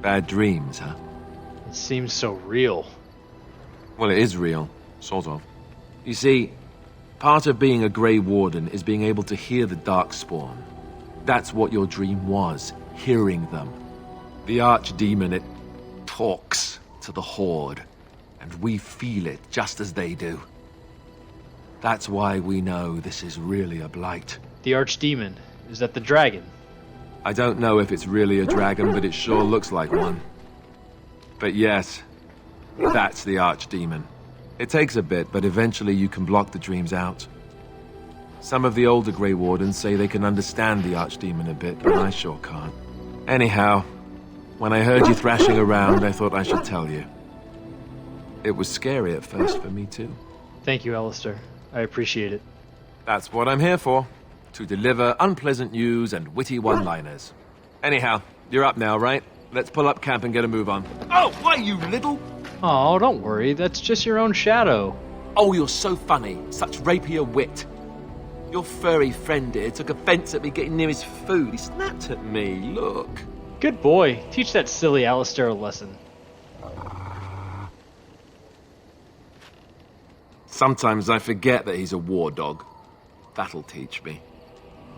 Bad dreams, huh? It seems so real. Well, it is real, sort of. You see, part of being a Grey Warden is being able to hear the Darkspawn. That's what your dream was, hearing them. The Archdemon, it talks to the Horde, and we feel it just as they do. That's why we know this is really a blight. The Archdemon, is that the dragon? I don't know if it's really a dragon, but it sure looks like one. But yes, that's the Archdemon. It takes a bit, but eventually you can block the dreams out. Some of the older Grey Wardens say they can understand the Archdemon a bit, but I sure can't. Anyhow, when I heard you thrashing around, I thought I should tell you. It was scary at first for me too. Thank you, Alistair. I appreciate it. That's what I'm here for. To deliver unpleasant news and witty one-liners. Anyhow, you're up now, right? Let's pull up camp and get a move on. Oh, why, you little... Oh, don't worry. That's just your own shadow. Oh, you're so funny. Such rapier wit. Your furry friend here took offense at me getting near his food. He snapped at me. Look. Good boy. Teach that silly Alistair a lesson. Sometimes I forget that he's a war dog. That'll teach me.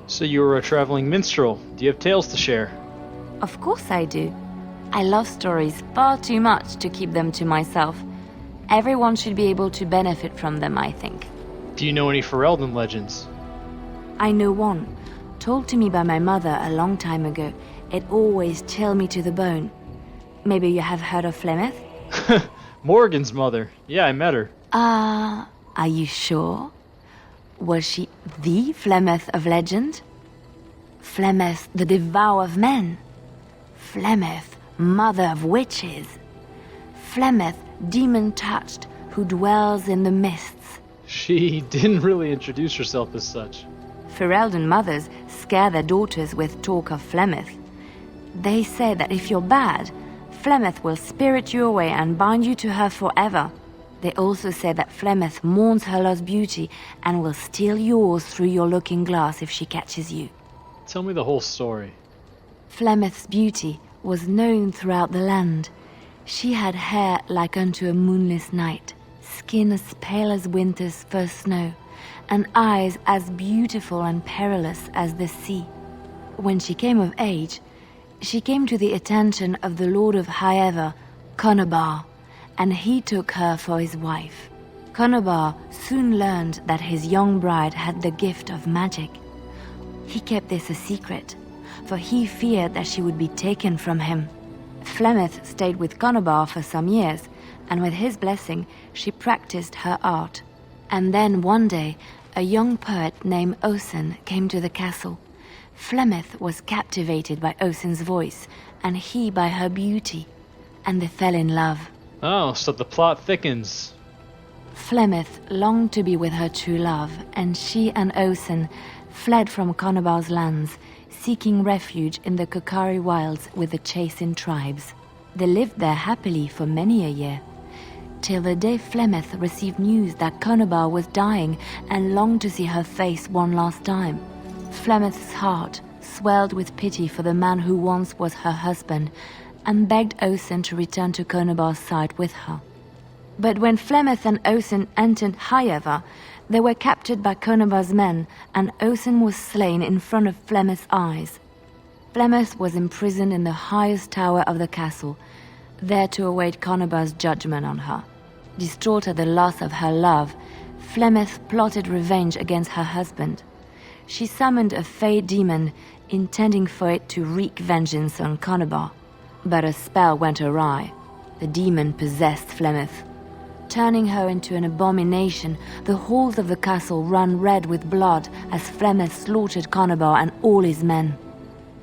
So you were a traveling minstrel. Do you have tales to share? Of course I do. I love stories far too much to keep them to myself. Everyone should be able to benefit from them, I think. Do you know any Ferelden legends? I know one, told to me by my mother a long time ago. It always chilled me to the bone. Maybe you have heard of Flemeth? Morgan's mother. Yeah, I met her. Are you sure? Was she the Flemeth of legend? Flemeth, the devourer of men? Flemeth, mother of witches? Flemeth, demon-touched, who dwells in the mists? She didn't really introduce herself as such. Ferelden mothers scare their daughters with talk of Flemeth. They say that if you're bad, Flemeth will spirit you away and bind you to her forever. They also say that Flemeth mourns her lost beauty and will steal yours through your looking glass if she catches you. Tell me the whole story. Flemeth's beauty was known throughout the land. She had hair like unto a moonless night, skin as pale as winter's first snow, and eyes as beautiful and perilous as the sea. When she came of age, she came to the attention of the Lord of Highever, Conobar, and he took her for his wife. Conobar soon learned that his young bride had the gift of magic. He kept this a secret, for he feared that she would be taken from him. Flemeth stayed with Conobar for some years, and with his blessing, she practiced her art. And then one day, a young poet named Osen came to the castle. Flemeth was captivated by Osen's voice, and he by her beauty, and they fell in love. Oh, so the plot thickens. Flemeth longed to be with her true love, and she and Osen fled from Conobar's lands, seeking refuge in the Kokari wilds with the Chasing tribes. They lived there happily for many a year, till the day Flemeth received news that Conobar was dying and longed to see her face one last time. Flemeth's heart swelled with pity for the man who once was her husband, and begged Osen to return to Conobar's side with her. But when Flemeth and Osen entered Highever, they were captured by Conobar's men, and Osen was slain in front of Flemeth's eyes. Flemeth was imprisoned in the highest tower of the castle, there to await Conobar's judgment on her. Distraught at the loss of her love, Flemeth plotted revenge against her husband. She summoned a fey demon, intending for it to wreak vengeance on Conobar. But a spell went awry. The demon possessed Flemeth. Turning her into an abomination, the halls of the castle ran red with blood as Flemeth slaughtered Conobar and all his men.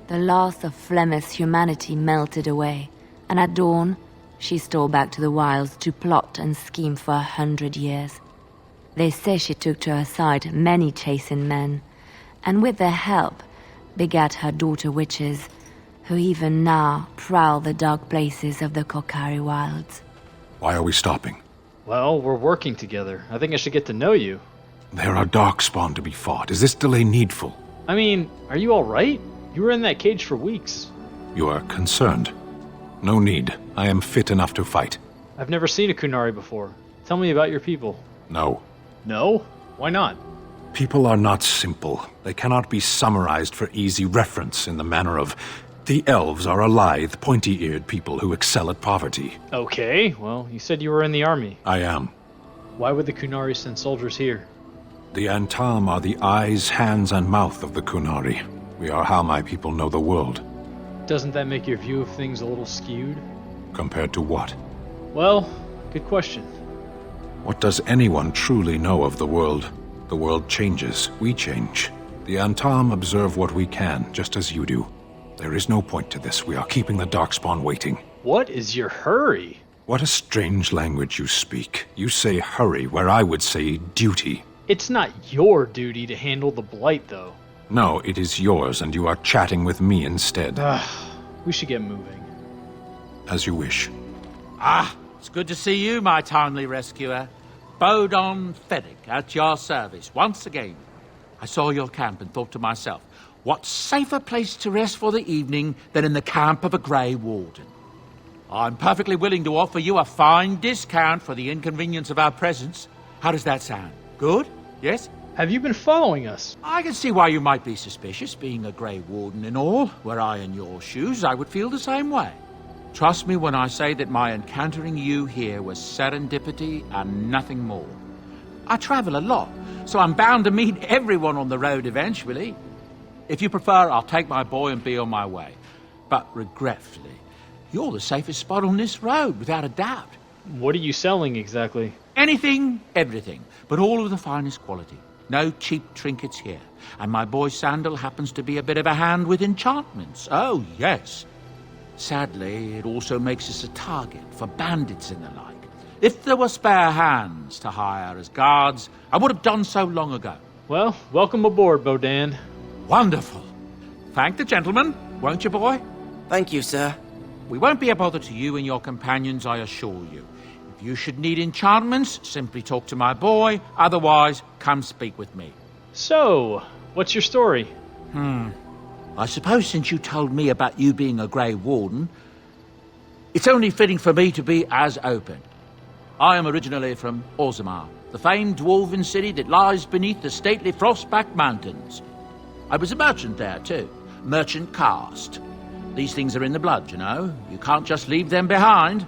The last of Flemeth's humanity melted away, and at dawn, she stole back to the wilds to plot and scheme for 100 years. They say she took to her side many Chasing men, and with their help, begat her daughter witches, who even now prowl the dark places of the Kokari wilds. Why are we stopping? Well, we're working together. I think I should get to know you. There are darkspawn to be fought. Is this delay needful? I mean, are you all right? You were in that cage for weeks. You are concerned. No need. I am fit enough to fight. I've never seen a Kunari before. Tell me about your people. No. No? Why not? People are not simple. They cannot be summarized for easy reference in the manner of... The elves are a lithe, pointy-eared people who excel at poverty. Okay, well, you said you were in the army. I am. Why would the Kunari send soldiers here? The Antam are the eyes, hands, and mouth of the Kunari. We are how my people know the world. Doesn't that make your view of things a little skewed? Compared to what? Well, good question. What does anyone truly know of the world? The world changes. We change. The Antam observe what we can, just as you do. There is no point to this. We are keeping the Darkspawn waiting. What is your hurry? What a strange language you speak. You say hurry, where I would say duty. It's not your duty to handle the Blight, though. No, it is yours, and you are chatting with me instead. We should get moving. As you wish. Ah, it's good to see you, my timely rescuer. Bodon Fedek, at your service, once again. I saw your camp and thought to myself, what safer place to rest for the evening than in the camp of a Grey Warden? I'm perfectly willing to offer you a fine discount for the inconvenience of our presence. How does that sound? Good? Yes? Have you been following us? I can see why you might be suspicious, being a Grey Warden and all. Were I in your shoes, I would feel the same way. Trust me when I say that my encountering you here was serendipity and nothing more. I travel a lot, so I'm bound to meet everyone on the road eventually. If you prefer, I'll take my boy and be on my way. But regretfully, you're the safest spot on this road, without a doubt. What are you selling exactly? Anything, everything, but all of the finest quality. No cheap trinkets here. And my boy Sandal happens to be a bit of a hand with enchantments. Oh, yes. Sadly, it also makes us a target for bandits and the like. If there were spare hands to hire as guards, I would have done so long ago. Well, welcome aboard, Bodan. Wonderful. Thank the gentleman, won't you, boy? Thank you, sir. We won't be a bother to you and your companions, I assure you. If you should need enchantments, simply talk to my boy. Otherwise, come speak with me. So, what's your story? I suppose since you told me about you being a Grey Warden, it's only fitting for me to be as open. I am originally from Orzammar, the famed dwarven city that lies beneath the stately Frostback Mountains. I was a merchant there, too. Merchant caste. These things are in the blood, you know. You can't just leave them behind.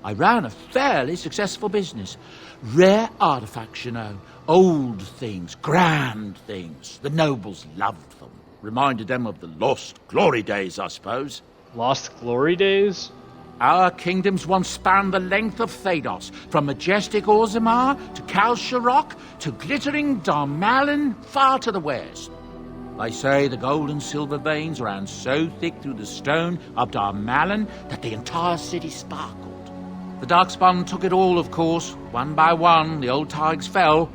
I ran a fairly successful business. Rare artifacts, you know. Old things, grand things. The nobles loved them. Reminded them of the lost glory days, I suppose. Lost Glory days? Our kingdoms once spanned the length of Thados, from majestic Orzammar to Kal Sharok to glittering Darmalin far to the west. They say the gold and silver veins ran so thick through the stone of Darmalin that the entire city sparkled. The Darkspawn took it all, of course. One by one, the old tigers fell,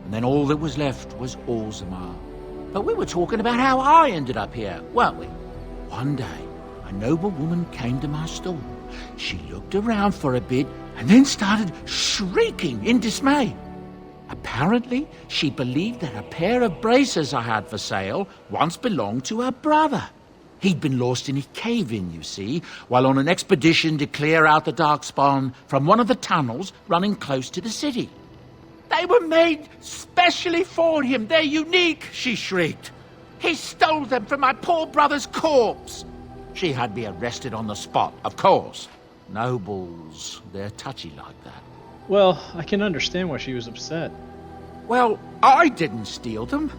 and then all that was left was Orzammar. But we were talking about how I ended up here, weren't we? One day, a noble woman came to my stall. She looked around for a bit and then started shrieking in dismay. Apparently, she believed that a pair of braces I had for sale once belonged to her brother. He'd been lost in a cave-in, you see, while on an expedition to clear out the Darkspawn from one of the tunnels running close to the city. They were made specially for him. They're unique, she shrieked. He stole them from my poor brother's corpse. She had me arrested on the spot, of course. Nobles, they're touchy like that. Well, I can understand why she was upset. Well, I didn't steal them.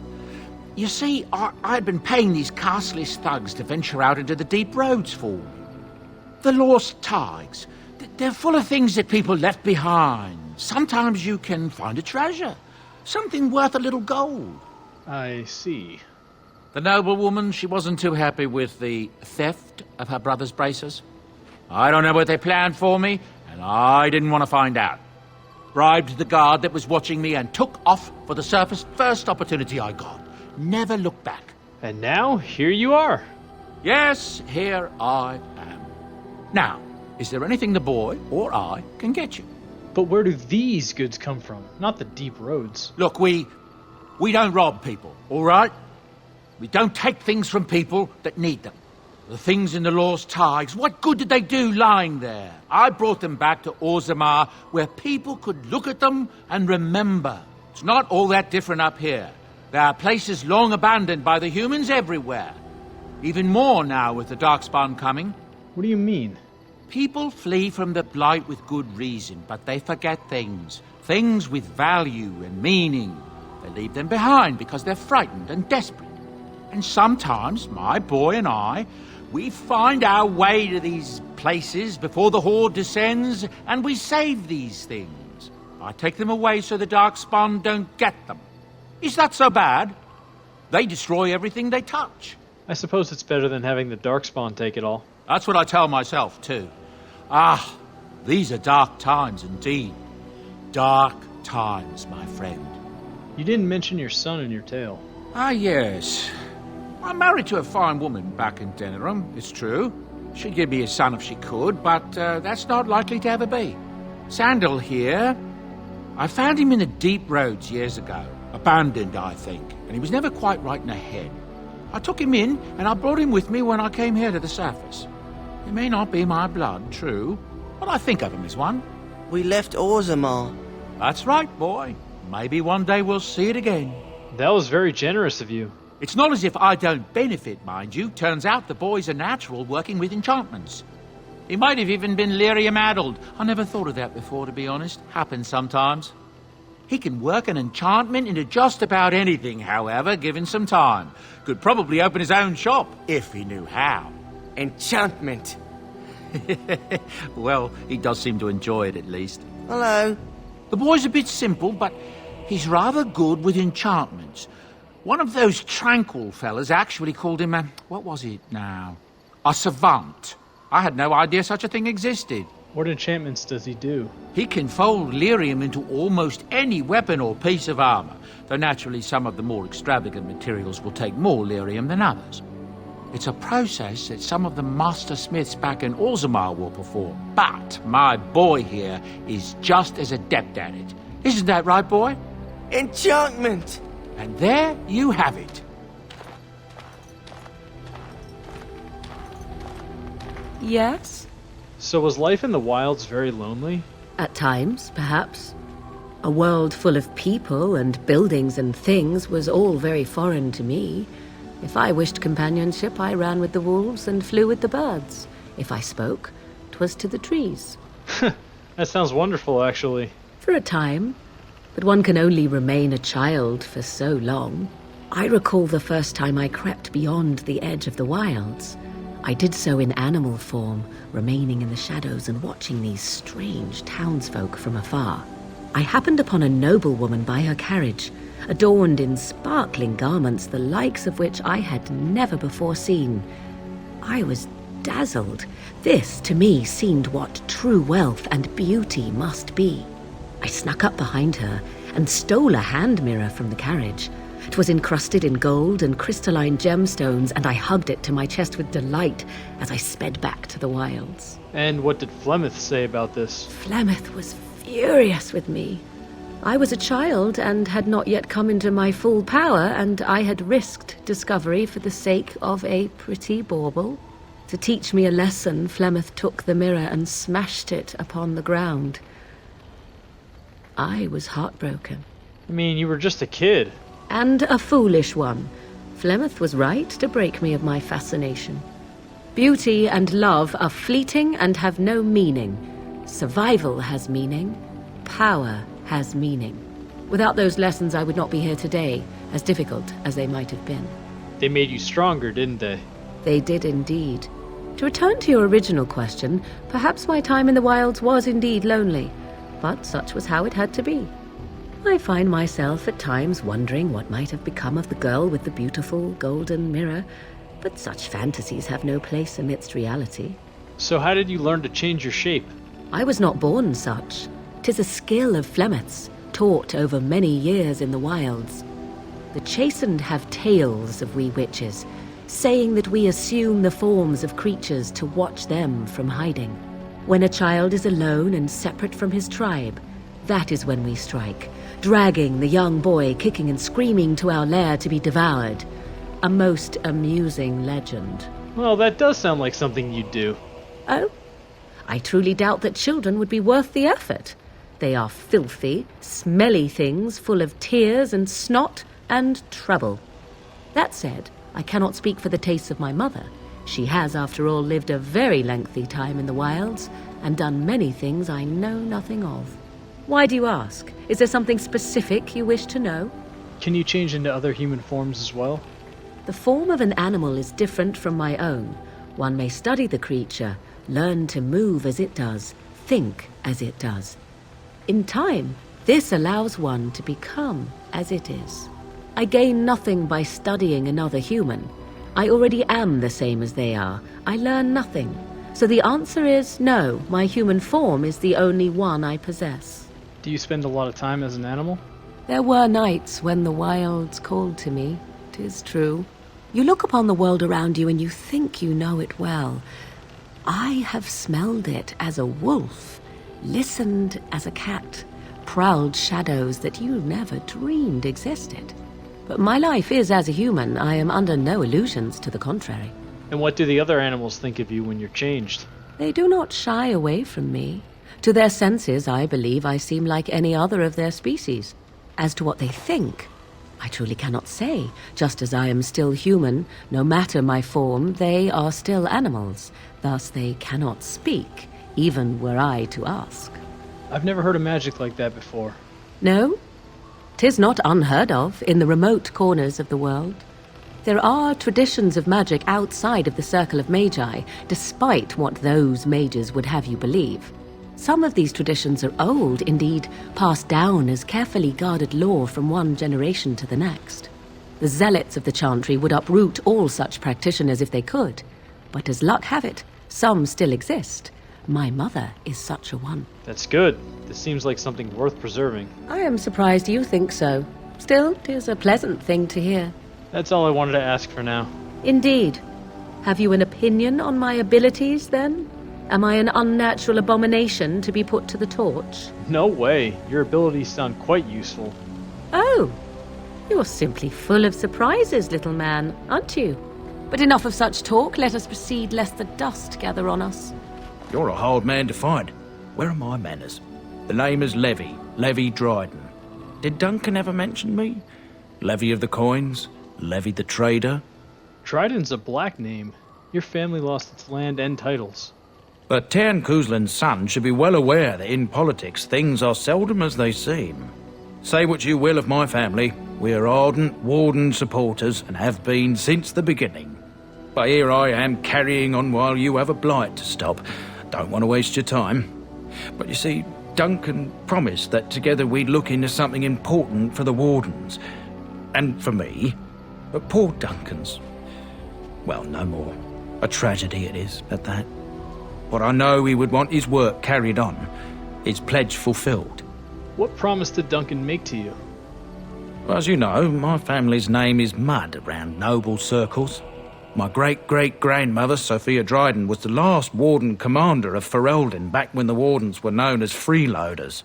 You see, I'd been paying these castless thugs to venture out into the deep roads for me. The lost tigers, they're full of things that people left behind. Sometimes you can find a treasure, something worth a little gold. I see. The noblewoman, she wasn't too happy with the theft of her brother's braces. I don't know what they planned for me, and I didn't want to find out. Bribed the guard that was watching me and took off for the surface first opportunity I got. Never looked back. And now, here you are. Yes, here I am. Now, is there anything the boy or I can get you? But where do these goods come from? Not the deep roads. Look, we don't rob people, all right? We don't take things from people that need them. The things in the Lost Tides, what good did they do lying there? I brought them back to Orzammar, where people could look at them and remember. It's not all that different up here. There are places long abandoned by the humans everywhere. Even more now with the Darkspawn coming. What do you mean? People flee from the Blight with good reason, but they forget things. Things with value and meaning. They leave them behind because they're frightened and desperate. And sometimes, my boy and I, we find our way to these places before the Horde descends, and we save these things. I take them away so the Darkspawn don't get them. Is that so bad? They destroy everything they touch. I suppose it's better than having the Darkspawn take it all. That's what I tell myself, too. Ah, these are dark times indeed. Dark times, my friend. You didn't mention your son in your tale. Ah, yes. I'm married to a fine woman back in Denerim, it's true. She'd give me a son if she could, but that's not likely to ever be. Sandal here, I found him in the deep roads years ago. Abandoned, I think, and he was never quite right in the head. I took him in, and I brought him with me when I came here to the surface. He may not be my blood, true, but I think of him as one. We left Orzammar. That's right, boy. Maybe one day we'll see it again. That was very generous of you. It's not as if I don't benefit, mind you. Turns out the boy's a natural working with enchantments. He might have even been lyrium-addled. I never thought of that before, to be honest. Happens sometimes. He can work an enchantment into just about anything, however, given some time. Could probably open his own shop, if he knew how. Enchantment. Well, he does seem to enjoy it, at least. Hello. The boy's a bit simple, but he's rather good with enchantments. One of those tranquil fellas actually called him what was it now? A savant. I had no idea such a thing existed. What enchantments does he do? He can fold lyrium into almost any weapon or piece of armor, though naturally some of the more extravagant materials will take more lyrium than others. It's a process that some of the master smiths back in Orzammar will perform, but my boy here is just as adept at it. Isn't that right, boy? Enchantment! And there you have it. Yes? So was life in the wilds very lonely? At times, perhaps. A world full of people and buildings and things was all very foreign to me. If I wished companionship, I ran with the wolves and flew with the birds. If I spoke, 'twas to the trees. That sounds wonderful, actually. For a time. But one can only remain a child for so long. I recall the first time I crept beyond the edge of the wilds. I did so in animal form, remaining in the shadows and watching these strange townsfolk from afar. I happened upon a noblewoman by her carriage, adorned in sparkling garments, the likes of which I had never before seen. I was dazzled. This, to me, seemed what true wealth and beauty must be. I snuck up behind her and stole a hand mirror from the carriage. It was encrusted in gold and crystalline gemstones, and I hugged it to my chest with delight as I sped back to the wilds. And what did Flemeth say about this? Flemeth was furious with me. I was a child and had not yet come into my full power, and I had risked discovery for the sake of a pretty bauble. To teach me a lesson, Flemeth took the mirror and smashed it upon the ground. I was heartbroken. I mean, you were just a kid. And a foolish one. Flemeth was right to break me of my fascination. Beauty and love are fleeting and have no meaning. Survival has meaning. Power has meaning. Without those lessons, I would not be here today, as difficult as they might have been. They made you stronger, didn't they? They did indeed. To return to your original question, perhaps my time in the wilds was indeed lonely, but such was how it had to be. I find myself at times wondering what might have become of the girl with the beautiful golden mirror, but such fantasies have no place amidst reality. So how did you learn to change your shape? I was not born such. 'Tis a skill of Flemeth's, taught over many years in the wilds. The chastened have tales of we witches, saying that we assume the forms of creatures to watch them from hiding. When a child is alone and separate from his tribe, that is when we strike, dragging the young boy kicking and screaming to our lair to be devoured. A most amusing legend. Well, that does sound like something you'd do. Oh? I truly doubt that children would be worth the effort. They are filthy, smelly things full of tears and snot and trouble. That said, I cannot speak for the tastes of my mother. She has, after all, lived a very lengthy time in the wilds and done many things I know nothing of. Why do you ask? Is there something specific you wish to know? Can you change into other human forms as well? The form of an animal is different from my own. One may study the creature, learn to move as it does, think as it does. In time, this allows one to become as it is. I gain nothing by studying another human. I already am the same as they are. I learn nothing. So the answer is no, my human form is the only one I possess. Do you spend a lot of time as an animal? There were nights when the wilds called to me, 'tis true. You look upon the world around you and you think you know it well. I have smelled it as a wolf, listened as a cat, prowled shadows that you never dreamed existed. But my life is as a human. I am under no illusions to the contrary. And what do the other animals think of you when you're changed? They do not shy away from me. To their senses, I believe I seem like any other of their species. As to what they think, I truly cannot say. Just as I am still human, no matter my form, they are still animals. Thus they cannot speak, even were I to ask. I've never heard of magic like that before. No? 'Tis not unheard of in the remote corners of the world. There are traditions of magic outside of the circle of magi, despite what those mages would have you believe. Some of these traditions are old, indeed, passed down as carefully guarded lore from one generation to the next. The zealots of the chantry would uproot all such practitioners if they could, but as luck have it, some still exist. My mother is such a one. That's good. This seems like something worth preserving. I am surprised you think so. Still, 'tis a pleasant thing to hear. That's all I wanted to ask for now. Indeed. Have you an opinion on my abilities, then? Am I an unnatural abomination to be put to the torch? No way. Your abilities sound quite useful. Oh, you're simply full of surprises, little man, aren't you? But enough of such talk. Let us proceed, lest the dust gather on us. You're a hard man to find. Where are my manners? The name is Levy Dryden. Did Duncan ever mention me? Levy of the Coins, Levy the Trader. Dryden's a black name. Your family lost its land and titles. But Tairn Cousland's son should be well aware that in politics things are seldom as they seem. Say what you will of my family, we are ardent Warden supporters and have been since the beginning. But here I am carrying on while you have a blight to stop. Don't want to waste your time. But you see, Duncan promised that together we'd look into something important for the Wardens. And for me. But poor Duncan's... well, no more. A tragedy it is, at that. But I know he would want his work carried on, his pledge fulfilled. What promise did Duncan make to you? Well, as you know, my family's name is mud around noble circles. My great-great-grandmother, Sophia Dryden, was the last Warden commander of Ferelden back when the Wardens were known as freeloaders.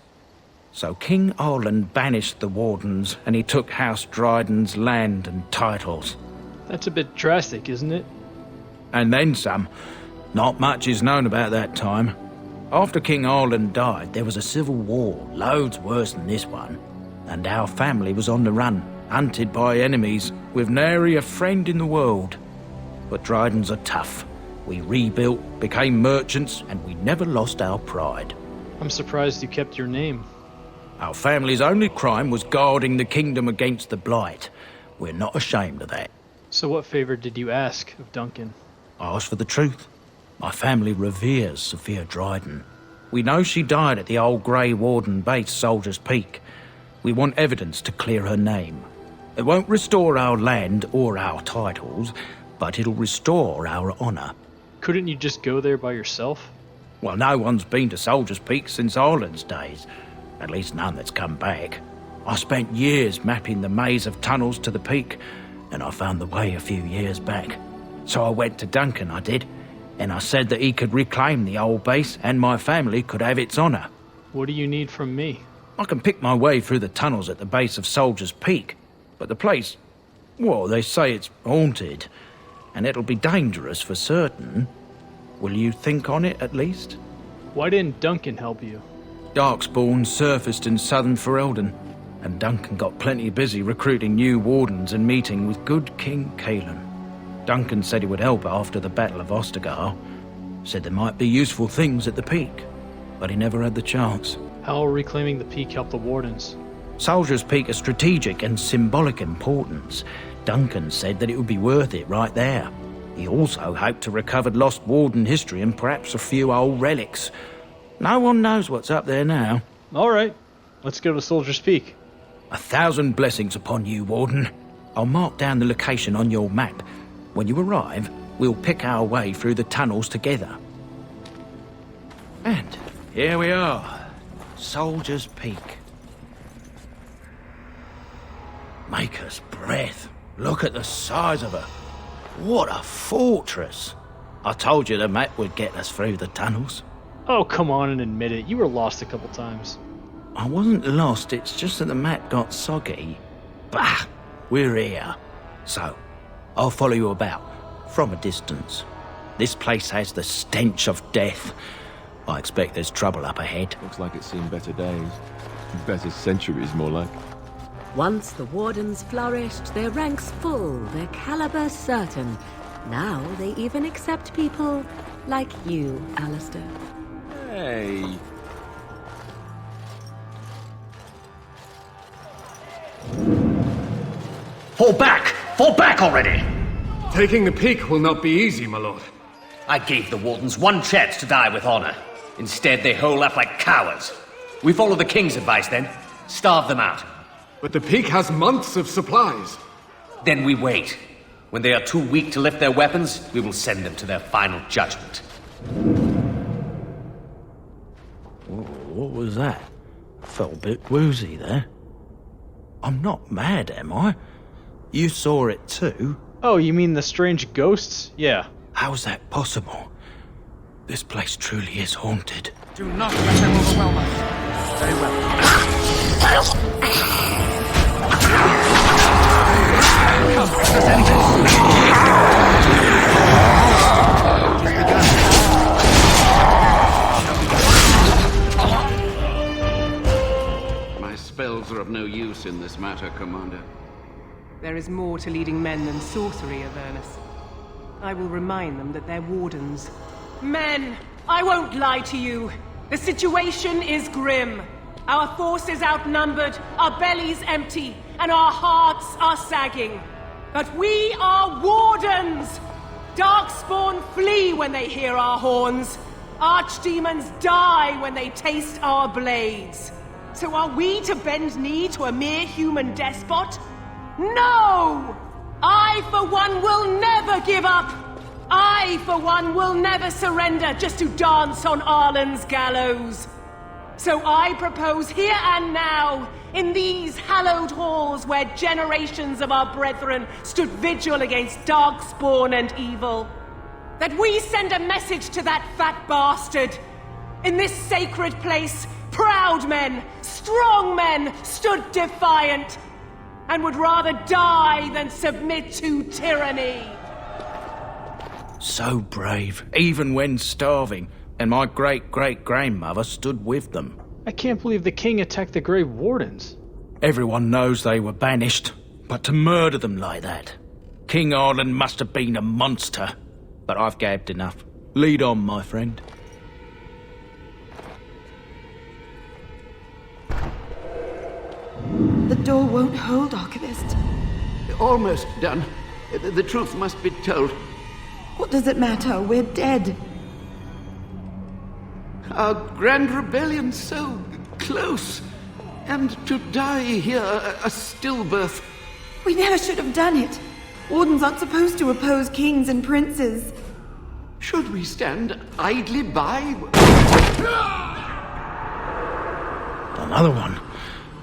So King Arland banished the Wardens and he took House Dryden's land and titles. That's a bit drastic, isn't it? And then some. Not much is known about that time. After King Arland died, there was a civil war, loads worse than this one. And our family was on the run, hunted by enemies, with nary a friend in the world. But Drydens are tough. We rebuilt, became merchants, and we never lost our pride. I'm surprised you kept your name. Our family's only crime was guarding the kingdom against the blight. We're not ashamed of that. So what favor did you ask of Duncan? I asked for the truth. My family reveres Sophia Dryden. We know she died at the old Grey Warden base, Soldier's Peak. We want evidence to clear her name. It won't restore our land or our titles, but it'll restore our honour. Couldn't you just go there by yourself? Well, no one's been to Soldier's Peak since Ireland's days. At least none that's come back. I spent years mapping the maze of tunnels to the peak, and I found the way a few years back. So I went to Duncan, I did, and I said that he could reclaim the old base and my family could have its honour. What do you need from me? I can pick my way through the tunnels at the base of Soldier's Peak, but the place, well, they say it's haunted. and it'll be dangerous for certain. Will you think on it, at least? Why didn't Duncan help you? Darkspawn surfaced in southern Ferelden, and Duncan got plenty busy recruiting new wardens and meeting with good King Cailan. Duncan said he would help after the Battle of Ostagar. Said there might be useful things at the peak, but he never had the chance. How will reclaiming the peak help the Wardens? Soldier's Peak is strategic and symbolic importance. Duncan said that it would be worth it right there. He also hoped to recover lost Warden history and perhaps a few old relics. No one knows what's up there now. All right, let's go to Soldier's Peak. 1,000 blessings upon you, Warden. I'll mark down the location on your map. When you arrive, we'll pick our way through the tunnels together. And here we are, Soldier's Peak. Maker's breath. Look at the size of her. What a fortress. I told you the map would get us through the tunnels. Oh, come on and admit it. You were lost a couple times. I wasn't lost, it's just that the map got soggy. Bah! We're here. So, I'll follow you about, from a distance. This place has the stench of death. I expect there's trouble up ahead. Looks like it's seen better days. Better centuries, more like. Once the Wardens flourished, their ranks full, their caliber certain. Now they even accept people like you, Alistair. Hey. Fall back! Fall back already! Taking the peak will not be easy, my lord. I gave the Wardens one chance to die with honor. Instead, they hole up like cowards. We follow the King's advice, then. Starve them out. But the peak has months of supplies. Then we wait. When they are too weak to lift their weapons, we will send them to their final judgment. What was that? I felt a bit woozy there. I'm not mad, am I? You saw it too? Oh, you mean the strange ghosts? Yeah. How's that possible? This place truly is haunted. Do not let them overwhelm us. Very well. My spells are of no use in this matter, Commander. There is more to leading men than sorcery, Avernus. I will remind them that they're wardens. Men, I won't lie to you. The situation is grim. Our forces outnumbered, our bellies empty, and our hearts are sagging. But we are wardens! Darkspawn flee when they hear our horns. Archdemons die when they taste our blades. So are we to bend knee to a mere human despot? No! I, for one, will never give up! I, for one, will never surrender just to dance on Arlen's gallows. So I propose here and now, in these hallowed halls where generations of our brethren stood vigil against darkspawn and evil, that we send a message to that fat bastard. In this sacred place, proud men, strong men stood defiant, and would rather die than submit to tyranny. So brave, even when starving, and my great-great-grandmother stood with them. I can't believe the king attacked the Grey Wardens. Everyone knows they were banished, but to murder them like that... King Arlen must have been a monster. But I've gabbed enough. Lead on, my friend. The door won't hold, Archivist. Almost done. The truth must be told. What does it matter? We're dead. Our grand rebellion so close. And to die here, a stillbirth. We never should have done it. Wardens aren't supposed to oppose kings and princes. Should we stand idly by? Another one.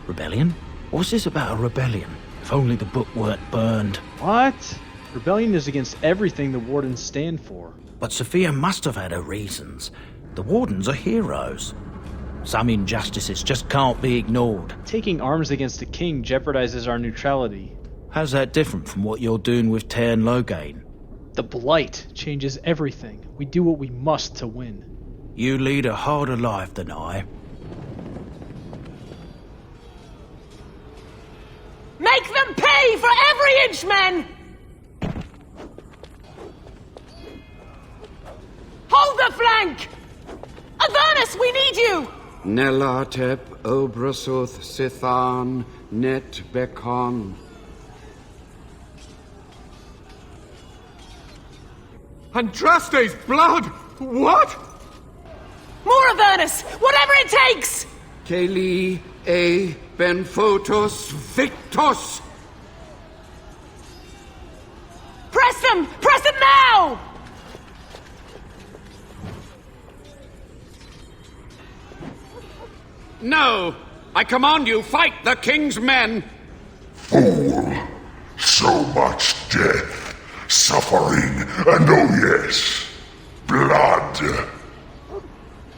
Rebellion? What's this about a rebellion? If only the book weren't burned. What? Rebellion is against everything the Wardens stand for. But Sophia must have had her reasons. The Wardens are heroes. Some injustices just can't be ignored. Taking arms against the king jeopardizes our neutrality. How's that different from what you're doing with Tairn Loghain? The Blight changes everything. We do what we must to win. You lead a harder life than I. Make them pay for every inch, men! Hold the flank! Avernus, we need you! Nelatep, Obrasuth, Sithan, Net Bekon. Andraste's blood! What? More Avernus! Whatever it takes! Keli, E, Benfotos, Victos! Press them! Press them now! No! I command you, fight the king's men! Fool! So much death, suffering, and oh yes, blood.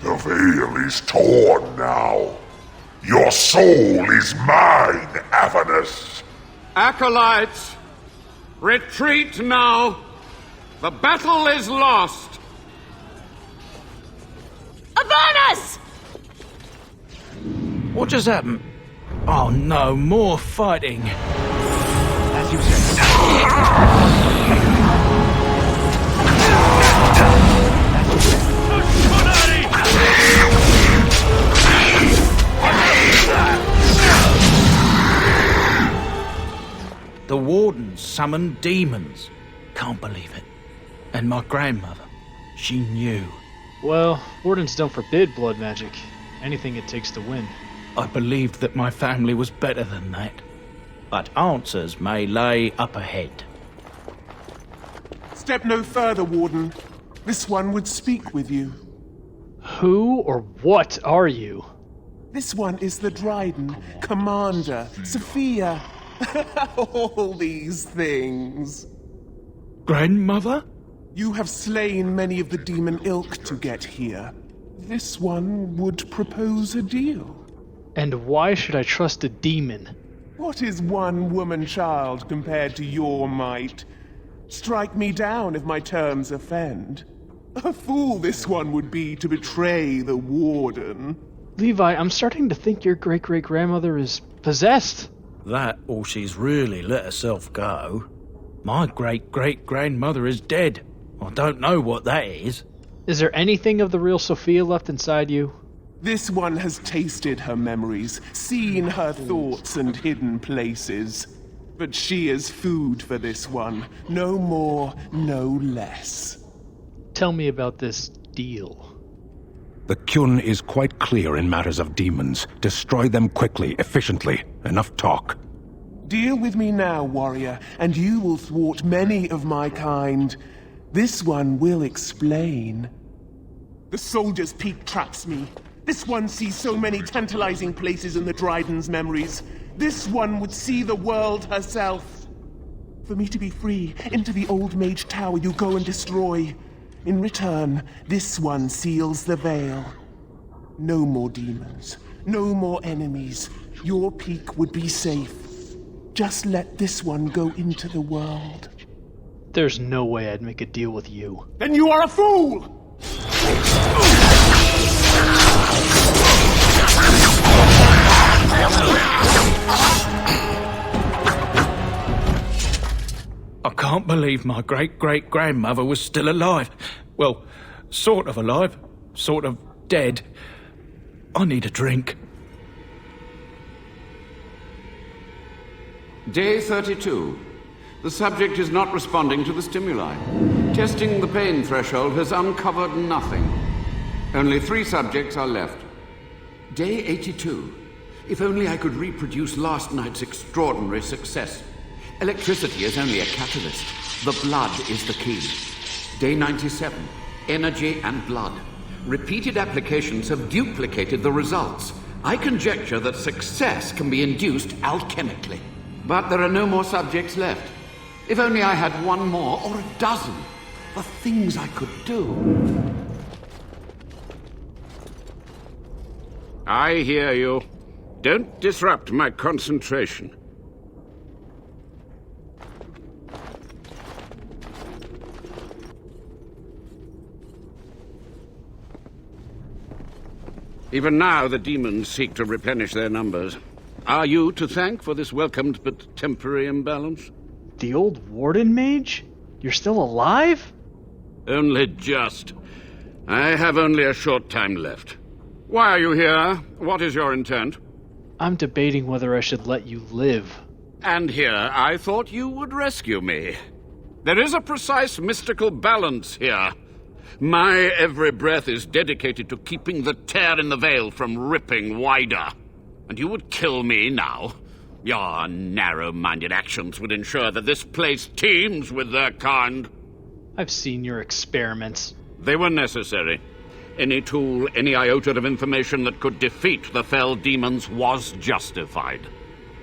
The veil is torn now. Your soul is mine, Avernus. Acolytes, retreat now. The battle is lost. Avernus! What just happened? Oh no, more fighting. As you said. The Wardens summoned demons. Can't believe it. And my grandmother, she knew. Well, Wardens don't forbid blood magic. Anything it takes to win. I believed that my family was better than that. But answers may lay up ahead. Step no further, Warden. This one would speak with you. Who or what are you? This one is the Dryden, Commander, Sophia. All these things. Grandmother? You have slain many of the demon ilk to get here. This one would propose a deal. And why should I trust a demon? What is one woman-child compared to your might? Strike me down if my terms offend. A fool this one would be to betray the Warden. Levi, I'm starting to think your great-great-grandmother is possessed. That, or she's really let herself go. My great-great-grandmother is dead. I don't know what that is. Is there anything of the real Sophia left inside you? This one has tasted her memories, seen her thoughts and hidden places. But she is food for this one. No more, no less. Tell me about this deal. The Kyun is quite clear in matters of demons. Destroy them quickly, efficiently. Enough talk. Deal with me now, warrior, and you will thwart many of my kind. This one will explain. The soldier's peak traps me. This one sees so many tantalizing places in the Dryden's memories. This one would see the world herself. For me to be free, into the old mage tower you go and destroy. In return, this one seals the veil. No more demons. No more enemies. Your peak would be safe. Just let this one go into the world. There's no way I'd make a deal with you. Then you are a fool! I can't believe my great-great-grandmother was still alive. Well, sort of alive, sort of dead. I need a drink. Day 32. The subject is not responding to the stimuli. Testing the pain threshold has uncovered nothing. Only 3 subjects are left. Day 82. If only I could reproduce last night's extraordinary success. Electricity is only a catalyst. The blood is the key. Day 97. Energy and blood. Repeated applications have duplicated the results. I conjecture that success can be induced alchemically. But there are no more subjects left. If only I had 1 more, or a dozen. The things I could do. I hear you. Don't disrupt my concentration. Even now, the demons seek to replenish their numbers. Are you to thank for this welcomed but temporary imbalance? The old warden mage? You're still alive? Only just. I have only a short time left. Why are you here? What is your intent? I'm debating whether I should let you live. And here, I thought you would rescue me. There is a precise mystical balance here. My every breath is dedicated to keeping the tear in the veil from ripping wider. And you would kill me now? Your narrow-minded actions would ensure that this place teems with their kind. I've seen your experiments. They were necessary. Any tool, any iota of information that could defeat the fell demons was justified.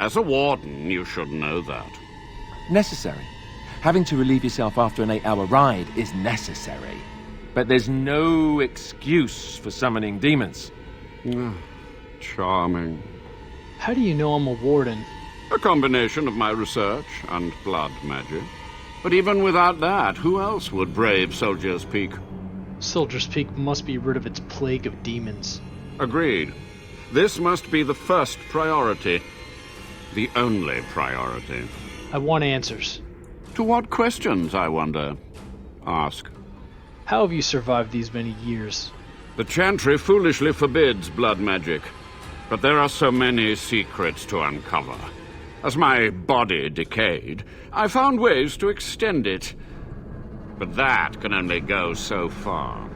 As a warden, you should know that. Necessary. Having to relieve yourself after an 8-hour ride is necessary. But there's no excuse for summoning demons. Charming. How do you know I'm a warden? A combination of my research and blood magic. But even without that, who else would brave Soldier's Peak? Soldier's Peak must be rid of its plague of demons. Agreed. This must be the first priority. The only priority. I want answers. To what questions, I wonder? Ask. How have you survived these many years? The Chantry foolishly forbids blood magic. But there are so many secrets to uncover. As my body decayed, I found ways to extend it. But that can only go so far.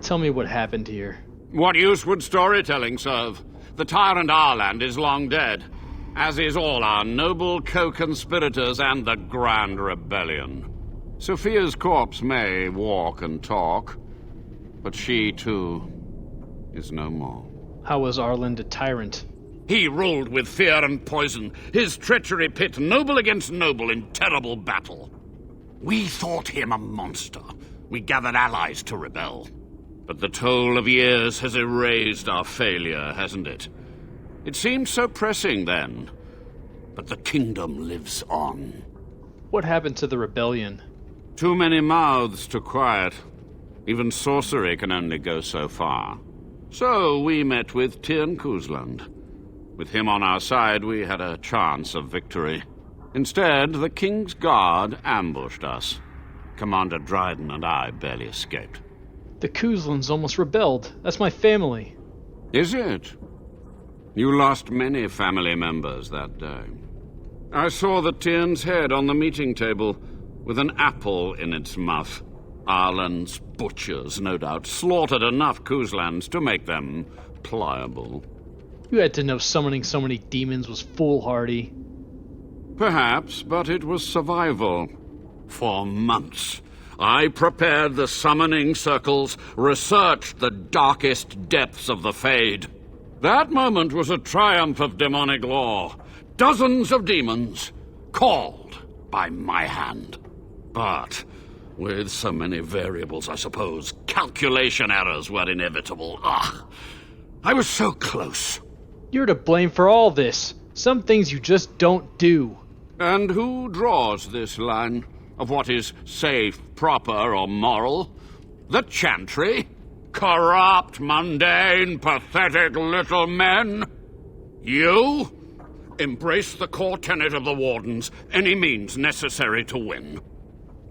Tell me what happened here. What use would storytelling serve? The tyrant Arland is long dead, as is all our noble co-conspirators and the Grand Rebellion. Sophia's corpse may walk and talk, but she, too, is no more. How was Arland a tyrant? He ruled with fear and poison, his treachery pit noble against noble in terrible battle. We thought him a monster. We gathered allies to rebel. But the toll of years has erased our failure, hasn't it? It seemed so pressing then. But the kingdom lives on. What happened to the rebellion? Too many mouths to quiet. Even sorcery can only go so far. So we met with Tirn Kuzland. With him on our side, we had a chance of victory. Instead, the King's Guard ambushed us. Commander Dryden and I barely escaped. The Kuzlans almost rebelled. That's my family. Is it? You lost many family members that day. I saw the Tyrn's head on the meeting table, with an apple in its mouth. Arland's butchers, no doubt, slaughtered enough Kuzlans to make them pliable. You had to know summoning so many demons was foolhardy. Perhaps, but it was survival. For months, I prepared the summoning circles, researched the darkest depths of the Fade. That moment was a triumph of demonic law. Dozens of demons, called by my hand. But with so many variables, I suppose, calculation errors were inevitable. I was so close. You're to blame for all this. Some things you just don't do. And who draws this line of what is safe, proper, or moral? The Chantry? Corrupt, mundane, pathetic little men? You? Embrace the core tenet of the Wardens, any means necessary to win.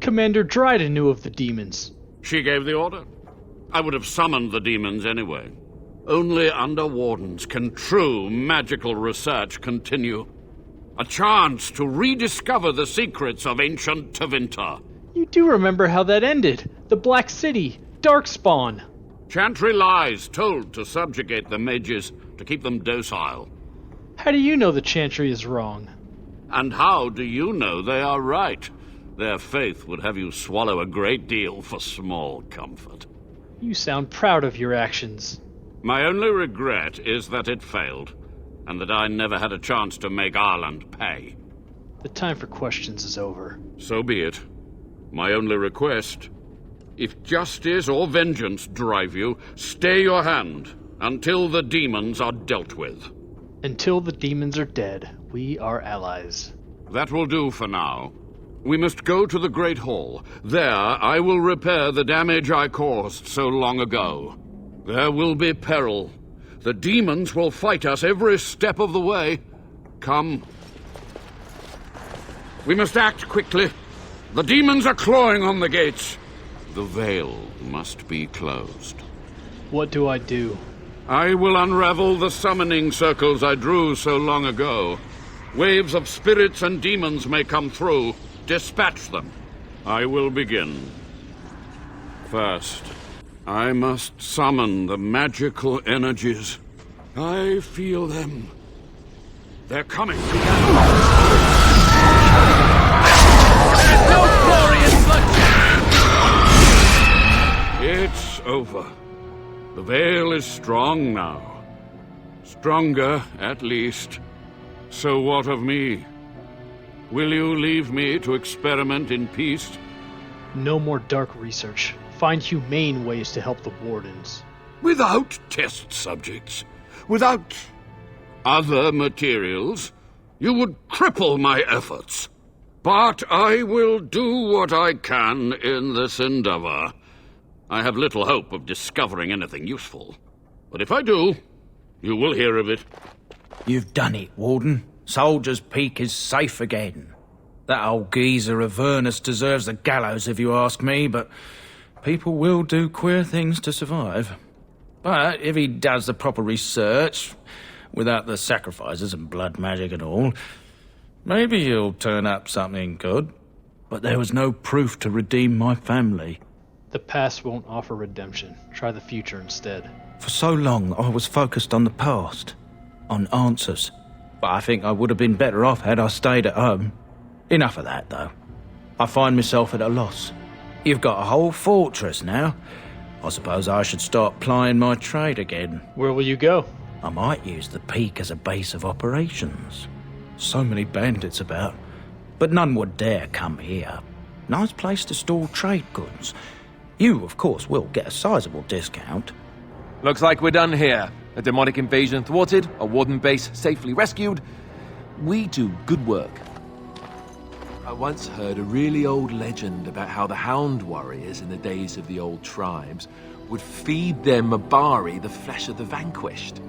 Commander Dryden knew of the demons. She gave the order. I would have summoned the demons anyway. Only under Wardens can true magical research continue. A chance to rediscover the secrets of ancient Tevinter. You do remember how that ended. The Black City, Darkspawn. Chantry lies told to subjugate the mages, to keep them docile. How do you know the Chantry is wrong? And how do you know they are right? Their faith would have you swallow a great deal for small comfort. You sound proud of your actions. My only regret is that it failed, and that I never had a chance to make Arland pay. The time for questions is over. So be it. My only request, if justice or vengeance drive you, stay your hand until the demons are dealt with. Until the demons are dead, we are allies. That will do for now. We must go to the Great Hall. There, I will repair the damage I caused so long ago. There will be peril. The demons will fight us every step of the way. Come. We must act quickly. The demons are clawing on the gates. The veil must be closed. What do I do? I will unravel the summoning circles I drew so long ago. Waves of spirits and demons may come through. Dispatch them. I will begin. First, I must summon the magical energies. I feel them. They're coming. No glorious bloodshed! It's over. The veil is strong now. Stronger, at least. So what of me? Will you leave me to experiment in peace? No more dark research. Find humane ways to help the Wardens. Without test subjects? Without other materials? You would cripple my efforts. But I will do what I can in this endeavor. I have little hope of discovering anything useful. But if I do, you will hear of it. You've done it, Warden. Soldier's Peak is safe again. That old geezer of Avernus deserves the gallows if you ask me, but people will do queer things to survive. But if he does the proper research, without the sacrifices and blood magic and all, maybe he'll turn up something good. But there was no proof to redeem my family. The past won't offer redemption. Try the future instead. For so long, I was focused on the past, on answers. But I think I would have been better off had I stayed at home. Enough of that, though. I find myself at a loss. You've got a whole fortress now. I suppose I should start plying my trade again. Where will you go? I might use the Peak as a base of operations. So many bandits about, but none would dare come here. Nice place to store trade goods. You, of course, will get a sizable discount. Looks like we're done here. A demonic invasion thwarted, a Warden base safely rescued. We do good work. I once heard a really old legend about how the Hound warriors in the days of the old tribes would feed their Mabari the flesh of the vanquished.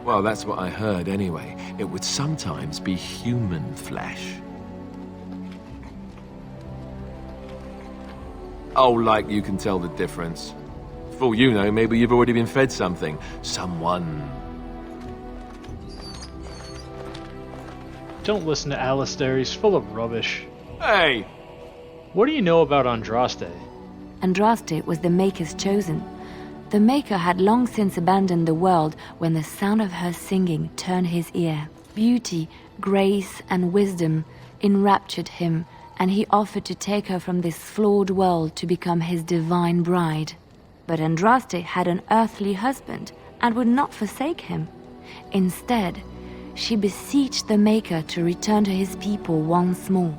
Well, that's what I heard anyway. It would sometimes be human flesh. Oh, like you can tell the difference. For all you know, maybe you've already been fed something. Someone. Don't listen to Alistair, he's full of rubbish. Hey! What do you know about Andraste? Andraste was the Maker's chosen. The Maker had long since abandoned the world when the sound of her singing turned his ear. Beauty, grace, and wisdom enraptured him, and he offered to take her from this flawed world to become his divine bride. But Andraste had an earthly husband and would not forsake him. Instead, she beseeched the Maker to return to his people once more.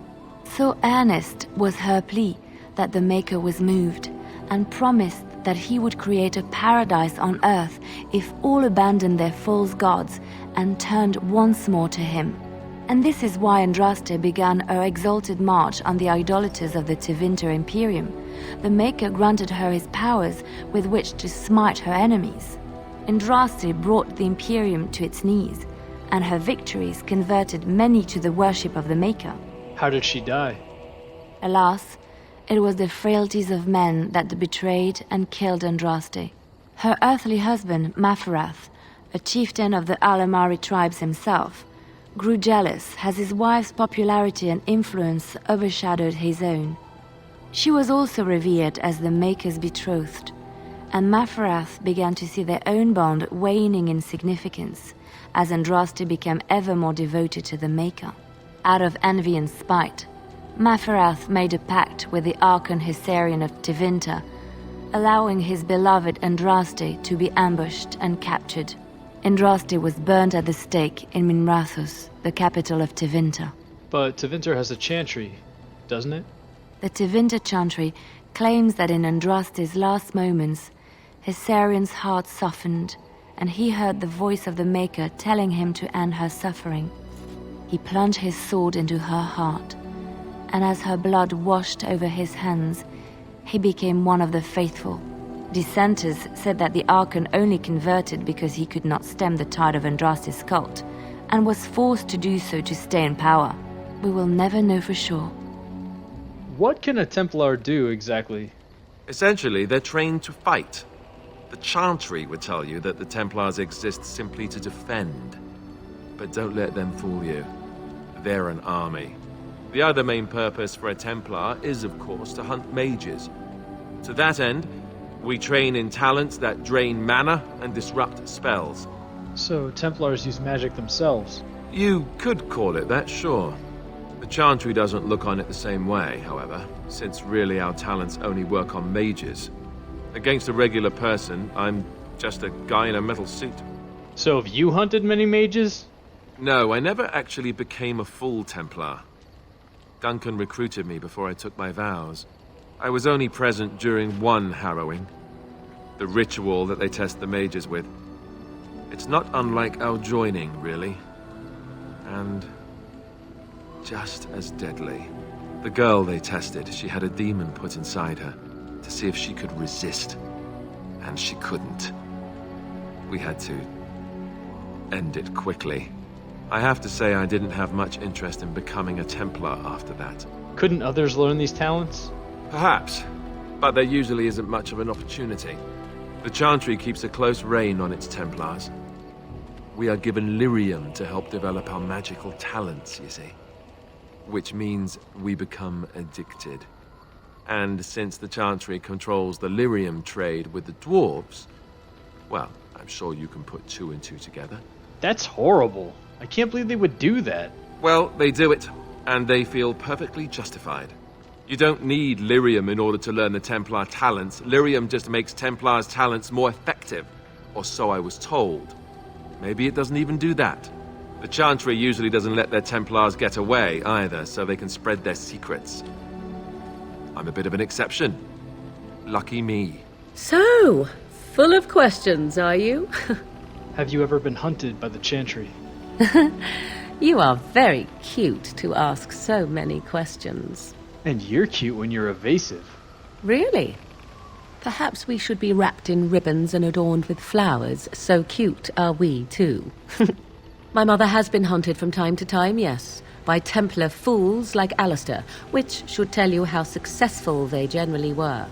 So earnest was her plea that the Maker was moved and promised that he would create a paradise on earth if all abandoned their false gods and turned once more to him. And this is why Andraste began her exalted march on the idolaters of the Tevinter Imperium. The Maker granted her his powers with which to smite her enemies. Andraste brought the Imperium to its knees, and her victories converted many to the worship of the Maker. How did she die? Alas, it was the frailties of men that betrayed and killed Andraste. Her earthly husband, Maferath, a chieftain of the Alamari tribes himself, grew jealous as his wife's popularity and influence overshadowed his own. She was also revered as the Maker's betrothed, and Maferath began to see their own bond waning in significance as Andraste became ever more devoted to the Maker. Out of envy and spite, Maferath made a pact with the Archon Hysarian of Tevinter, allowing his beloved Andraste to be ambushed and captured. Andraste was burned at the stake in Minrathous, the capital of Tevinter. But Tevinter has a chantry, doesn't it? The Tevinter chantry claims that in Andraste's last moments, Hysarian's heart softened, and he heard the voice of the Maker telling him to end her suffering. He plunged his sword into her heart, and as her blood washed over his hands, he became one of the faithful, Dissenters said that the Archon only converted because he could not stem the tide of Andraste's cult, and was forced to do so to stay in power. We will never know for sure. What can a Templar do exactly? Essentially, they're trained to fight. The Chantry would tell you that the Templars exist simply to defend. But don't let them fool you. They're an army. The other main purpose for a Templar is, of course, to hunt mages. To that end, we train in talents that drain mana and disrupt spells. So Templars use magic themselves? You could call it that, sure. The Chantry doesn't look on it the same way, however, since really our talents only work on mages. Against a regular person, I'm just a guy in a metal suit. So have you hunted many mages? No, I never actually became a full Templar. Duncan recruited me before I took my vows. I was only present during one harrowing. The ritual that they test the mages with. It's not unlike our joining, really. And just as deadly. The girl they tested, she had a demon put inside her to see if she could resist. And she couldn't. We had to end it quickly. I have to say I didn't have much interest in becoming a Templar after that. Couldn't others learn these talents? Perhaps, but there usually isn't much of an opportunity. The Chantry keeps a close rein on its Templars. We are given lyrium to help develop our magical talents, you see. Which means we become addicted. And since the Chantry controls the lyrium trade with the dwarves, well, I'm sure you can put two and two together. That's horrible. I can't believe they would do that. Well, they do it, and they feel perfectly justified. You don't need lyrium in order to learn the Templar talents. Lyrium just makes Templars' talents more effective, or so I was told. Maybe it doesn't even do that. The Chantry usually doesn't let their Templars get away either, so they can spread their secrets. I'm a bit of an exception. Lucky me. So, full of questions, are you? Have you ever been hunted by the Chantry? You are very cute to ask so many questions. And you're cute when you're evasive. Really? Perhaps we should be wrapped in ribbons and adorned with flowers. So cute are we, too. My mother has been hunted from time to time, yes, by Templar fools like Alistair, which should tell you how successful they generally were.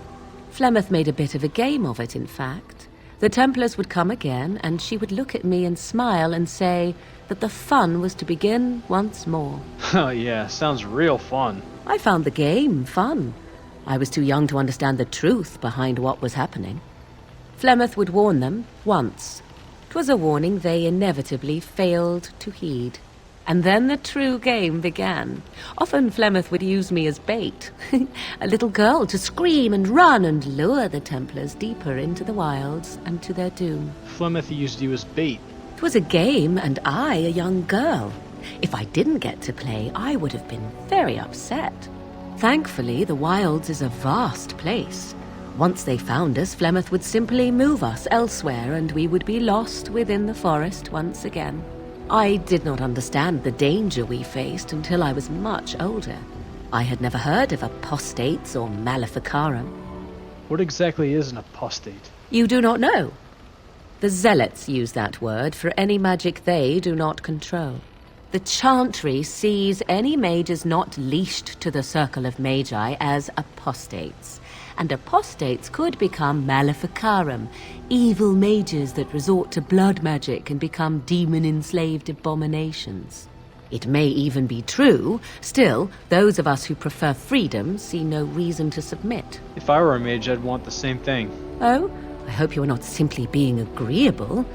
Flemeth made a bit of a game of it, in fact. The Templars would come again, and she would look at me and smile and say that the fun was to begin once more. Oh yeah, sounds real fun. I found the game fun. I was too young to understand the truth behind what was happening. Flemeth would warn them once. 'Twas a warning they inevitably failed to heed. And then the true game began. Often Flemeth would use me as bait. A little girl to scream and run and lure the Templars deeper into the wilds and to their doom. Flemeth used you as bait. 'Twas a game, and I a young girl. If I didn't get to play, I would have been very upset. Thankfully, the wilds is a vast place. Once they found us, Flemeth would simply move us elsewhere, and we would be lost within the forest once again. I did not understand the danger we faced until I was much older. I had never heard of apostates or maleficarum. What exactly is an apostate? You do not know? The Zealots use that word for any magic they do not control. The Chantry sees any mages not leashed to the Circle of Magi as apostates. And apostates could become maleficarum, evil mages that resort to blood magic and become demon-enslaved abominations. It may even be true. Still, those of us who prefer freedom see no reason to submit. If I were a mage, I'd want the same thing. Oh, I hope you are not simply being agreeable.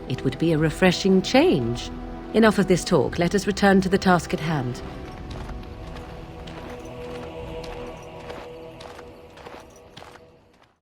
It would be a refreshing change. Enough of this talk. Let us return to the task at hand.